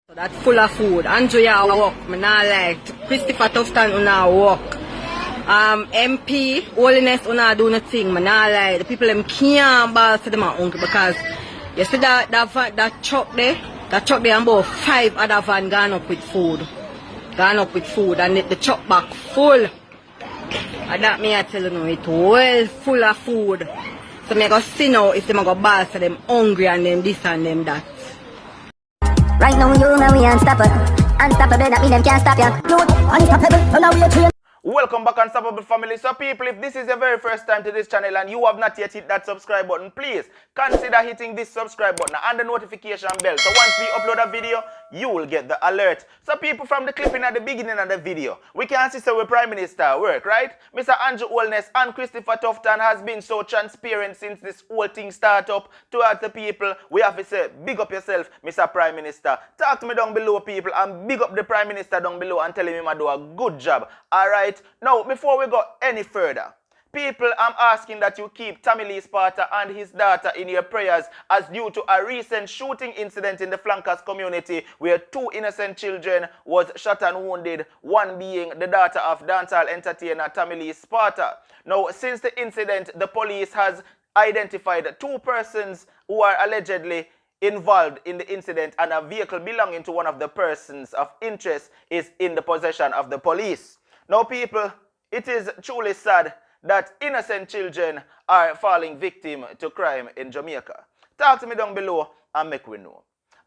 So that's full of food. Andrew ya walk, me not like. Christopher Tufton una walk. MP, Holiness una do nothing, me not like. The people them can't ball for them are hungry because you see that truck there and about 5 other van gone up with food. And the truck back full. And that me I tell you know, it well full of food. So me go see now if them go ball for them hungry and them this and them that. Right now you know we unstoppable. Unstoppable, that mean them can't stop ya. You unstoppable, so now we are trained. Welcome back, Unstoppable family. So people, if this is your very first time to this channel and you have not yet hit that subscribe button, please consider hitting this subscribe button and the notification bell. So once we upload a video, you will get the alert. So people, from the clipping at the beginning of the video, we can see so Prime Minister work, right? Mr. Andrew Holness and Christopher Tufton has been so transparent since this whole thing started up towards the people. We have to say, big up yourself, Mr. Prime Minister. Talk to me down below, people, and big up the Prime Minister down below and tell him I do a good job. Alright? Now, before we go any further, people, I'm asking that you keep Tommylee Sparta and his daughter in your prayers as due to a recent shooting incident in the Flankers community where 2 innocent children was shot and wounded, one being the daughter of dancehall entertainer Tommylee Sparta. Now, since the incident, the police has identified 2 persons who are allegedly involved in the incident, and a vehicle belonging to one of the persons of interest is in the possession of the police. Now, people, it is truly sad that innocent children are falling victim to crime in Jamaica. Talk to me down below and make we know.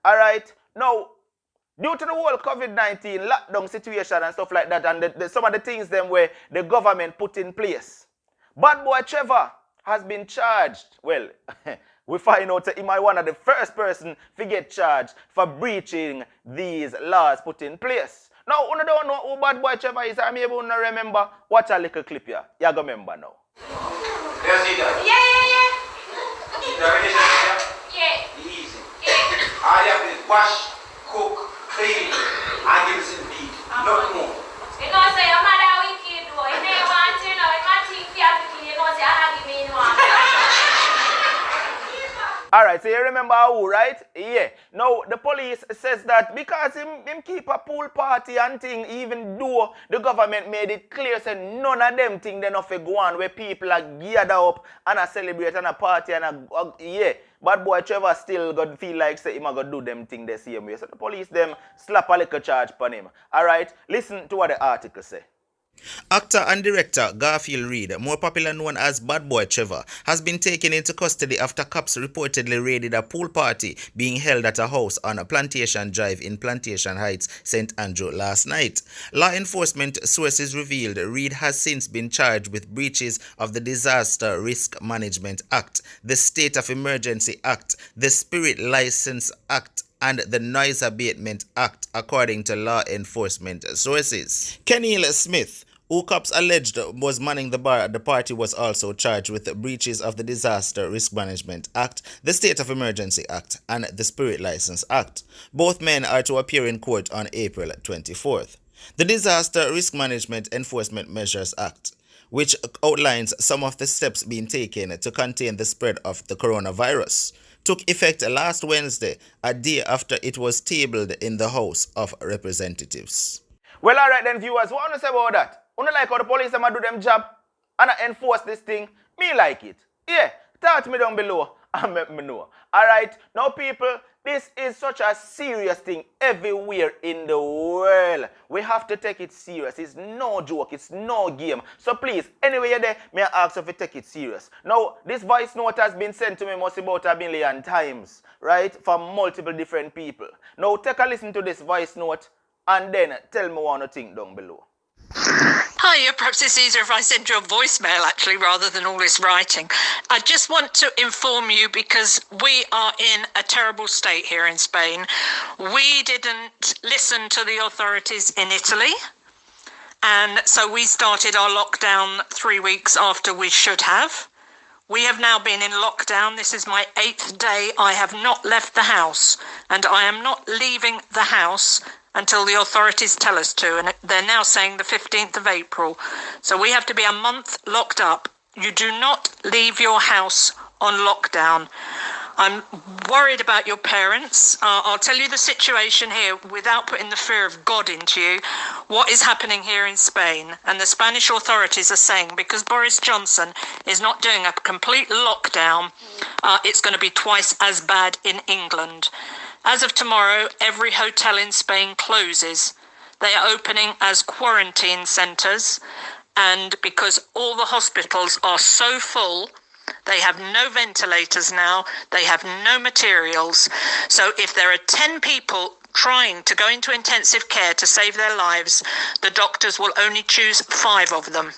Alright, now, due to the whole COVID-19 lockdown situation and stuff like that, and some of the things them where the government put in place, bad boy Trevor has been charged. Well, we find out that he might one of the first person to get charged for breaching these laws put in place. Now, you don't know who bad boy Trevor is. I'm able to remember. Watch a little clip here. You go remember now. You see that? Yeah. The relationship? Yeah. Easy. Yeah. All you have to do is wash, cook, clean, and give us some feed. Not more. You know, say your mother wicked though. You never want to know. You can't think for your people. You know, say I give me one. Alright, so you remember who, right? Yeah. Now, the police says that because him keep a pool party and thing, even though the government made it clear, say none of them thing they not go on where people are geared up and a celebrate and a party and yeah. Bad boy Trevor still got feel like say him a go do them thing the same way. So the police them slap a little charge on him. Alright, listen to what the article say. Actor and director Garfield Reid, more popular known as Bad Boy Trevor, has been taken into custody after cops reportedly raided a pool party being held at a house on a Plantation Drive in Plantation Heights, St. Andrew last night. Law enforcement sources revealed Reid has since been charged with breaches of the Disaster Risk Management Act, the State of Emergency Act, the Spirit License Act, and the Noise Abatement Act, according to law enforcement sources. Kenil Smith, who cops alleged was manning the bar at the party, was also charged with breaches of the Disaster Risk Management Act, the State of Emergency Act, and the Spirit License Act. Both men are to appear in court on April 24th. The Disaster Risk Management Enforcement Measures Act, which outlines some of the steps being taken to contain the spread of the coronavirus, took effect last Wednesday, a day after it was tabled in the House of Representatives. Well, alright then, viewers, what want to say about that? You don't like how the police do them job and enforce this thing? Me like it. Yeah, talk to me down below and let me know. Alright, now people, this is such a serious thing everywhere in the world. We have to take it serious. It's no joke, it's no game. So please, anyway you're there, may I ask if you take it serious. Now, this voice note has been sent to me most about 1 million times, right? From multiple different people. Now, take a listen to this voice note and then tell me what you think down below. Hiya, perhaps it's easier if I send you a voicemail actually rather than all this writing. I just want to inform you because we are in a terrible state here in Spain. We didn't listen to the authorities in Italy, and so we started our lockdown 3 weeks after we should have. We have now been in lockdown. This is my 8th day. I have not left the house, and I am not leaving the house until the authorities tell us to, and they're now saying the 15th of April. So we have to be a month locked up. You do not leave your house on lockdown. I'm worried about your parents. I'll tell you the situation here without putting the fear of God into you. What is happening here in Spain? And the Spanish authorities are saying, because Boris Johnson is not doing a complete lockdown, it's going to be twice as bad in England. As of tomorrow, every hotel in Spain closes. They are opening as quarantine centres, and because all the hospitals are so full, they have no ventilators now, they have no materials. So if there are 10 people trying to go into intensive care to save their lives, the doctors will only choose 5 of them.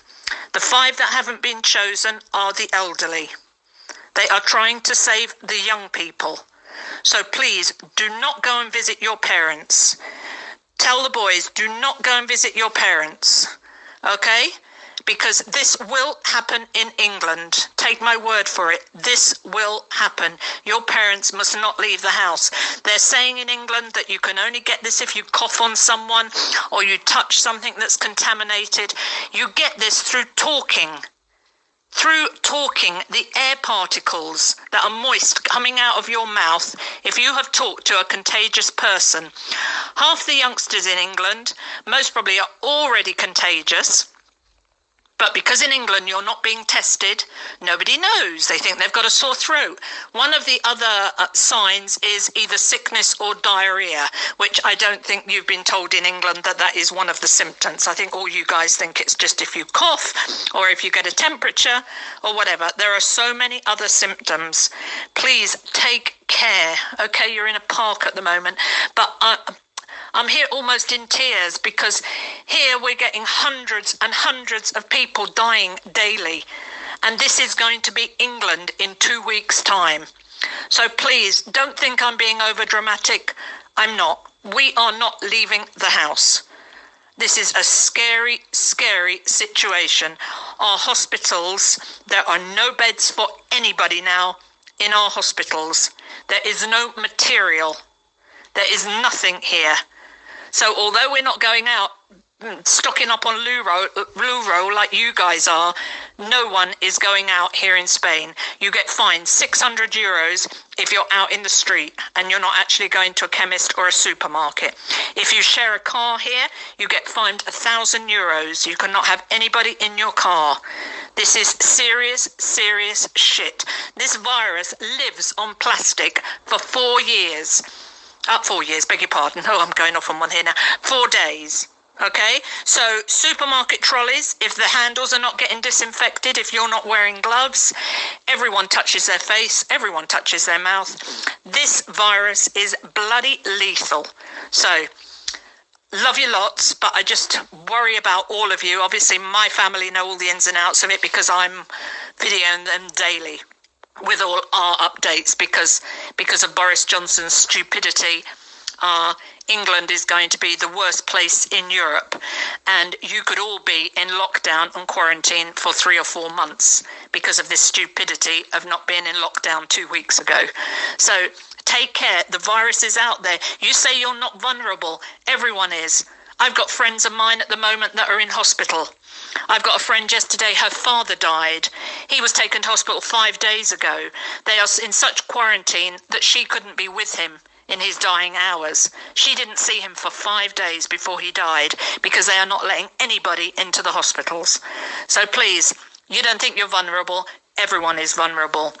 The 5 that haven't been chosen are the elderly. They are trying to save the young people. So please, do not go and visit your parents. Tell the boys, do not go and visit your parents, okay? Because this will happen in England. Take my word for it. This will happen. Your parents must not leave the house. They're saying in England that you can only get this if you cough on someone or you touch something that's contaminated. You get this through talking. Through talking, the air particles that are moist coming out of your mouth, if you have talked to a contagious person. Half the youngsters in England, most probably, are already contagious. But because in England you're not being tested, nobody knows. They think they've got a sore throat. One of the other signs is either sickness or diarrhea, which I don't think you've been told in England that is one of the symptoms. I think all you guys think it's just if you cough or if you get a temperature or whatever. There are so many other symptoms. Please take care. Okay, you're in a park at the moment, but I'm here almost in tears because here we're getting hundreds and hundreds of people dying daily. And this is going to be England in 2 weeks' time. So please, don't think I'm being over dramatic. I'm not. We are not leaving the house. This is a scary, scary situation. Our hospitals, there are no beds for anybody now in our hospitals. There is no material. There is nothing here. So although we're not going out stocking up on loo roll like you guys are, no one is going out here in Spain. You get fined €600 if you're out in the street and you're not actually going to a chemist or a supermarket. If you share a car here, you get fined €1,000. You cannot have anybody in your car. This is serious, serious shit. This virus lives on plastic for 4 years. 4 years, beg your pardon. Oh, I'm going off on one here now. 4 days. Okay, so supermarket trolleys, if the handles are not getting disinfected, if you're not wearing gloves, everyone touches their face, everyone touches their mouth. This virus is bloody lethal. So, love you lots, but I just worry about all of you. Obviously, my family know all the ins and outs of it because I'm videoing them daily with all our updates because of Boris Johnson's stupidity. England is going to be the worst place in Europe, and you could all be in lockdown and quarantine for 3 or 4 months because of this stupidity of not being in lockdown 2 weeks ago. So take care. The virus is out there. You say you're not vulnerable. Everyone is. I've got friends of mine at the moment that are in hospital. I've got a friend yesterday, her father died. He was taken to hospital 5 days ago. They are in such quarantine that she couldn't be with him in his dying hours. She didn't see him for 5 days before he died because they are not letting anybody into the hospitals. So please, you don't think you're vulnerable. Everyone is vulnerable.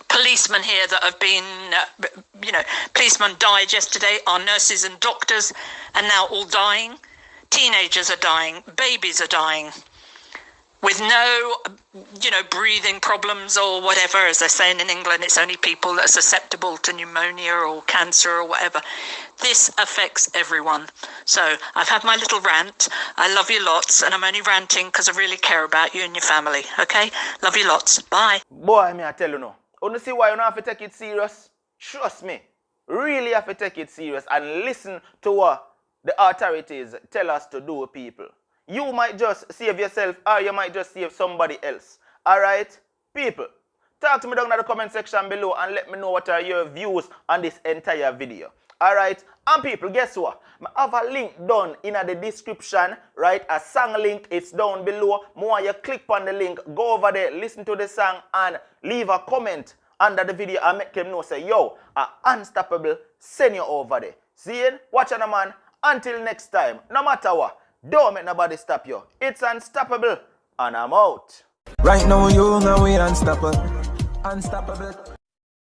Policemen here that have been, policemen died yesterday. Our nurses and doctors are now all dying. Teenagers are dying. Babies are dying. With no, breathing problems or whatever. As they're saying in England, it's only people that are susceptible to pneumonia or cancer or whatever. This affects everyone. So I've had my little rant. I love you lots, and I'm only ranting because I really care about you and your family. Okay? Love you lots. Bye. Boy, me I tell you now. You see why you don't have to take it serious? Trust me. Really have to take it serious and listen to what the authorities tell us to do, people. You might just save yourself or you might just save somebody else. Alright? People, talk to me down in the comment section below and let me know what are your views on this entire video. Alright? And people, guess what? I have a link down in the description, right? A song link, it's down below. More you click on the link, go over there, listen to the song and leave a comment under the video and make them know say, yo, Unstoppable, send you over there. See it? Watch on, man. Until next time, no matter what, don't make nobody stop you. It's Unstoppable, and I'm out. Right now, you know we unstoppable. Unstoppable.